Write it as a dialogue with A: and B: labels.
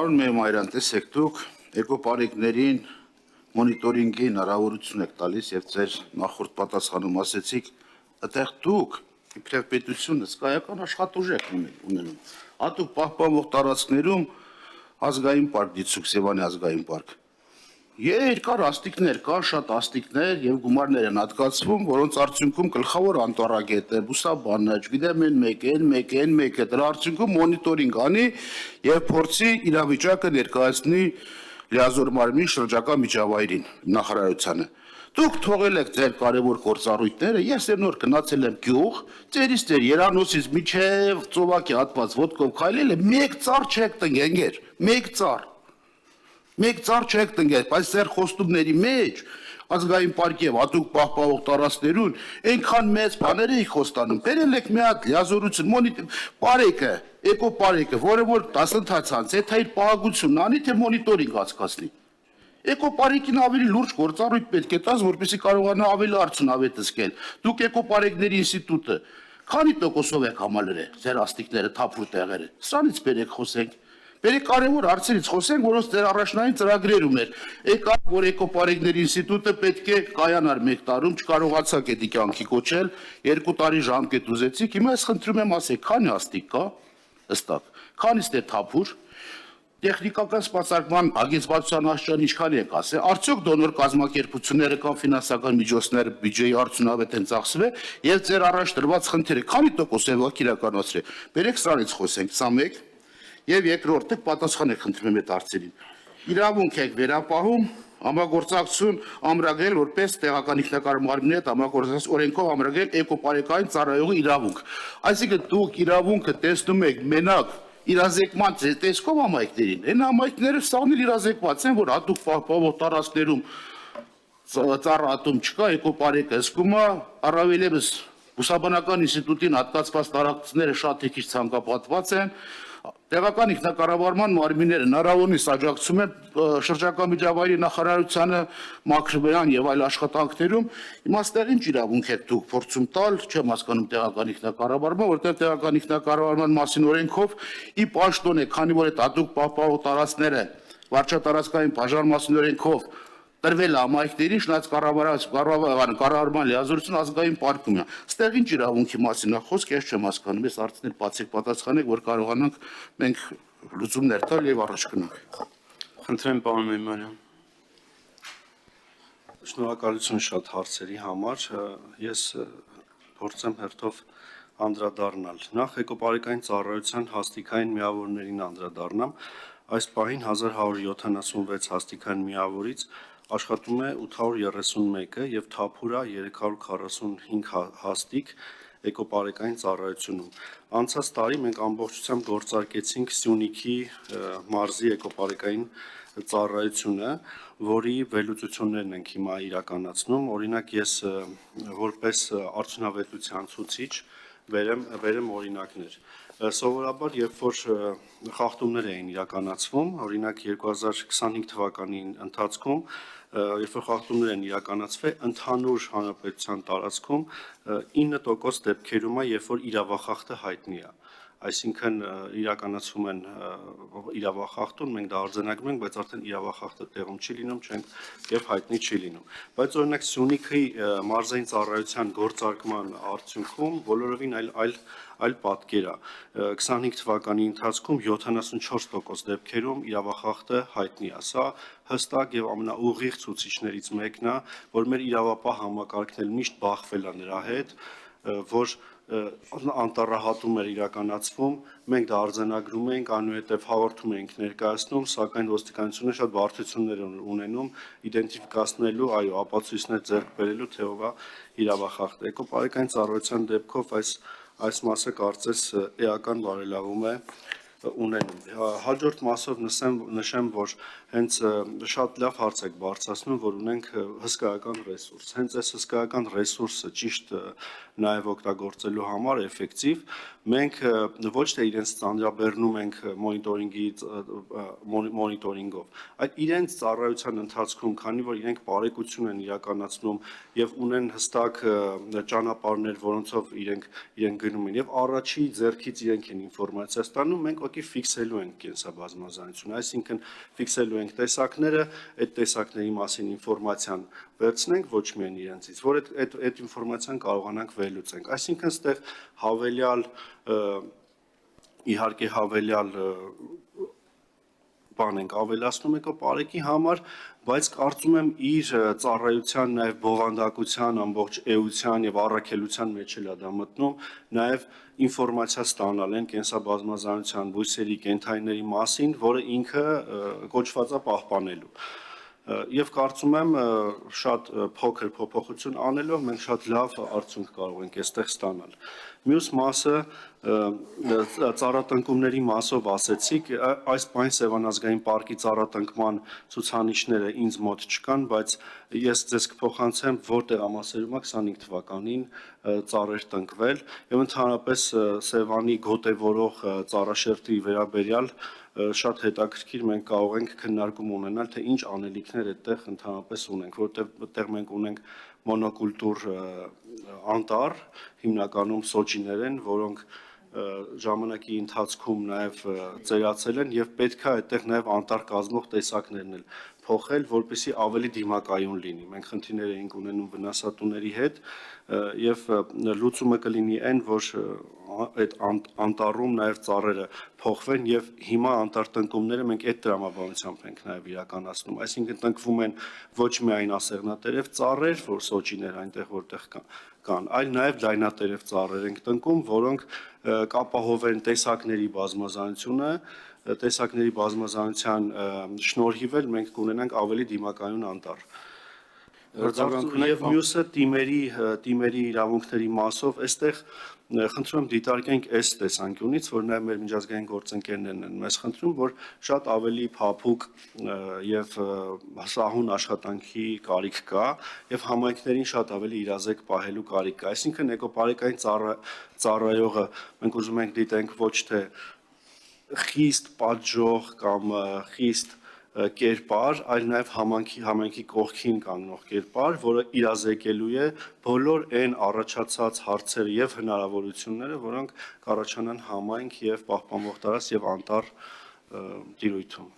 A: Պարոն Մեմարյան, տեսեք, դուք էկոպարիկներին մոնիտորինգի հնարավորություն եք տալիս եւ ձեր նախորդ պատասխանում ասեցիք, այդտեղ դուք իբրև պետությունը հսկայական աշխատուժ եք ունենում։ Հատուկ պահպանվող տարածքներում ազգային պարկ դիցուք, Սևանի ազգային պարկ։ Երկար աստիքներ կան, շատ աստիքներ եւ գումարներ են հատկացվում, որոնց արդյունքում գլխավոր անտառագետը, բուսաբանը, չգիտեմ, այն մեկ է, դրա արդյունքում մոնիտորինգ անի եւ փորձի իրավիճակը ներկայացնի լիազոր մարմնի շրջակա միջավայրին, նախարարությանը։ Դուք թողել եք ձեր կարևոր գործառույթները, ես նոր գնացել եմ գյուղ, ձերից ձեր Երանոսից միջև ծովակի հատված ոտքով քայլել եմ, մեկ ծառ չեք տնկել, մեկ ծառ չեք տնկել, բայց ձեր խոստումների մեջ ազգային պարկի եւ հատուկ պահպանվող տարածքներուն այնքան մեծ բաներ եք խոստանում։ Բերել եք մի հատ լիազորություն, պարեկը, էկոպարեկը, որը որ դասընթացանց, եթե իր պահագությունն անի, թե մոնիտորինգ անցկացնի։ Էկոպարեկին ավելի լուրջ գործառույթ պետք է տաս, որպեսզի կարողանա ավելի արդյունավետ զգալ։ Դուք էկոպարեկների ինստիտուտը քանի տոկոսով եք համալրել ձեր աստիքները, թափուր տեղերը։ Սրանից բերեք խոսենք։ Բերեք կարևոր հարցերից խոսենք, որոնց ձեր առաջնային ծրագրերում էր։ Եկա, որ էկոպարեկների ինստիտուտը պետք է կայանար 1 տարում, չկարողացաք էդի կյանքի կոչել, 2 տարի ժամկետ ուզեցիք, հիմա ես խնդրում եմ ասեք, քանի աստիկ կա, հստակ, քանիստ է թափուր, տեխնիկական սպասարկման ագեցվածության աշխարհն ինչքան եք ասել, արդյոք դոնոր կազմակերպությունները կամ ֆինանսական միջոցները բյուջեի արդյունավետ են ծախսվել եւ ձեր առաջ դրված խնդիրը քանի տոկոս է իրականացրել։ Բերեք սրանից խոսենք, սա մեկ եւ երկրորդը պատասխան եք խնդրում եմ այդ հարցերին։ Իրավունք եք վերապահում համագործակցություն ամրագրել որպես տեղական ինքնակառավարման մարմինի հետ համագործակցություն օրենքով ամրագրել էկոպարեկային ծառայողի իրավունք։ Այսինքն դուք իրավունքը տեսնում եք մենակ իրազեկման տեսքով համայնքներին, այն համայնքները սաղն էլ իրազեկված են, որ հատուկ պահպանվող տարածքներում ծառայատում չկա, էկոպարեկը հսկում է, առավելևս բուսաբանական ինստիտուտին հատկացված տարածքները շատ քիչ ցանկապատված են, տեղական ինքնակառավարման մարմինները հնարավորինս աջակցում են շրջակա միջավայրի նախարարությանը, մաքրվյան եւ այլ աշխատանքներում, իմաստեղ ինչ իրավունք եք դուք փորձում տալ, չեմ հասկանում տեղական ինքնակառավարման, որտեղ տեղական ինքնակառավարման մասին օրենքով ի պաշտոն է, քանի որ այդ հատուկ պահպանվող տարածքները վարչատարածքային բաժանմասն օրենքով տրվել համայնքներին շնորհիվ կառավարման լիազորություն ազգային պարկում է։ Ստեղ ինչ իրավունքի մասին է խոսք, ես չեմ հասկանում, ես հարցներ բացեք պատասխանեք, որ կարողանանք մենք լուծումներ տալ եւ առաջ գնանք։
B: Խնդրեմ, պարոն Մեմարյան։ Շնորհակալություն շատ հարցերի համար։ Ես փորձեմ հերթով անդրադառնալ։ Նախ էկոպարեկային ծառայության հաստիկային միավորներին անդրադառնամ։ Այս պահին 1176 հաստիկային միավորից աշխատում է 831-ը եւ թափուրա 345 հաստիկ էկոպարեկային ծառայությունում։ Անցած տարի մենք ամբողջությամբ գործարկեցինք Սյունիքի մարզի էկոպարեկային ծառայությունը, որի վերլուծություններն ենք հիմա իրականացնում։ Օրինակ ես որպես արդյունավետության ցուցիչ վերեմ օրինակներ։ Սովորաբար, երբ որ խախտումներ էին իրականացվում, օրինակ 2025 թվականի ընթացքում, երբ որ խախտումներ են իրականացվել, ընդհանուր հանրապետության տարածքում 9% դեպքերում է, երբ որ իրավախախտը հայտնի է։ Այսինքն իրականացվում են իրավախախտում, մենք դա արձանագրում ենք, բայց արդեն իրավախախտը տեղում չի լինում, եւ հայտնի չի լինում։ Բայց օրինակ Սյունիքի մարզային ծառայության գործարկման արդյունքում բոլորովին այլ պատկեր է։ 25 թվականի ընթացքում 74% դեպքերում իրավախախտը հայտնի է։ Սա հստակ եւ ամենաուղիղ ցուցիչներից մեկն է, որ մեր իրավապահ համակարգն միշտ բախվել է նրա հետ, որ անտառահատում էր իրականացվում, մենք դա արձանագրում ենք, անուհետև հաղորդում ենք ներկայացնում, սակայն ոստիկանությունը շատ բարդություններ ունենում իդենտիֆիկացնելու, այո, ապացույցներ ձեռք բերելու, թե ով է իրավախախտ։ Էկոպարեկային ծառայության դեպքով այս մասը կարծես էական բարելավում է ունենում։ Հաջորդ մասով նշեմ, որ հենց շատ լավ հարց եք բարձրացնում, որ ունենք հսկայական ռեսուրս։ Հենց այս հսկայական ռեսուրսը ճիշտ նաև օգտագործելու համար էֆեկտիվ մենք ոչ թե իրենց ծանրաբեռնում ենք մոնիտորինգով, այլ իրենց ծառայության ընթացքում, քանի որ իրենք բարեկություն են իրականացնում եւ ունեն հստակ ճանապարհներ, որոնցով իրենք գնում են եւ առաջի ձեռքից իրենք են ինֆորմացիա ստանում, մենք ուղղակի ֆիքսելու ենք կենսաբազմազանությունը, այսինքն ֆիքսելու ենք տեսակները, այդ տեսակների մասին ինֆորմացիան վերցնենք ոչ միայն իրենցից, որ այդ ինֆորմացիան կարողանանք վերլուծենք, այսինքն ստեղ իհարկե հավելյալ բան ենք ավելացնում էկոպարեկի համար, բայց կարծում եմ իր ծառայության նաև բովանդակության, ամբողջ էության եւ առաքելության մեջ էլ է դա մտնում, նաև ինֆորմացիա ստանալ են կենսաբազմազանության բույսերի, կենդանիների մասին, որը ինքը կոչված է պահպանելու։ Եվ կարծում եմ շատ փոքր փոփոխություն անելով մենք շատ լավ արդյունք կարող ենք այստեղ ստանալ։ Մյուս մասը ծառատնկումների մասով ասեցիք, այս պայն Սևան ազգային պարկի ծառատնկման ցուցանիշները ինձ մոտ չկան, բայց ես ձեզ կփոխանցեմ, որ տեղամասերում է 25 թվականին ծառեր տնկվել եւ ընդհանրապես Սևանի գոտեվորող ծառաշերտի վերաբերյալ շատ հետաքրքիր մենք կարող ենք քննարկում ունենալ, թե ինչ անելիքներ այդտեղ ընդհանրապես ունենք, որտեղ այդտեղ մենք ունենք մոնոկուլտուր անտառ, հիմնականում սոճիներ են, որոնք ժամանակի ընթացքում նաև ծերացել են եւ պետք է այդտեղ նաև անտառ կազմող տեսակներն էլ փոխել, որպեսզի ավելի դիմակայուն լինի։ Մենք խնդիրներ էինք ունենում վնասատուների հետ եւ լուծումը կլինի այն, որ այդ անտառում նաև ծառերը փոխվեն եւ հիմա անտառ տնկումները մենք այդ տրամաբանությամբ ենք նաև իրականացնում, այսինքն տնկվում են ոչ միայն ասեղնատերև ծառեր, որ սոճիներ այնտեղ որտեղ կան, այլ նաև լայնատերև ծառեր ենք տնկում, որոնք կապահովեն տեսակների բազմազանությունը, տեսակների բազմազանության շնորհիվ էլ մենք կունենանք ավելի դիմակայուն անտառ։ Եվ մյուսը թիմերի իրավունքների մասով, այստեղ խնդրում եմ դիտարկենք այս տեսանկյունից, որ նաև մեր միջազգային գործընկերներն են մեզ խնդրում, որ շատ ավելի փափուկ եւ սահուն աշխատանքի կարիք կա եւ համայնքներին շատ ավելի իրազեկ պահելու կարիք կա, այսինքն էկոպարեկային ծառայողը մենք ուզում ենք դիտենք ոչ թե խիստ պատժող կամ խիստ կերպար, այլ նաև համայնքի կողքին կանգնող կերպար, որը իրազեկելու է բոլոր այն առաջացած հարցերը եւ հնարավորությունները, որոնք կառաջանան համայնք եւ պահպանող տարածք եւ անտառ տիրույթում։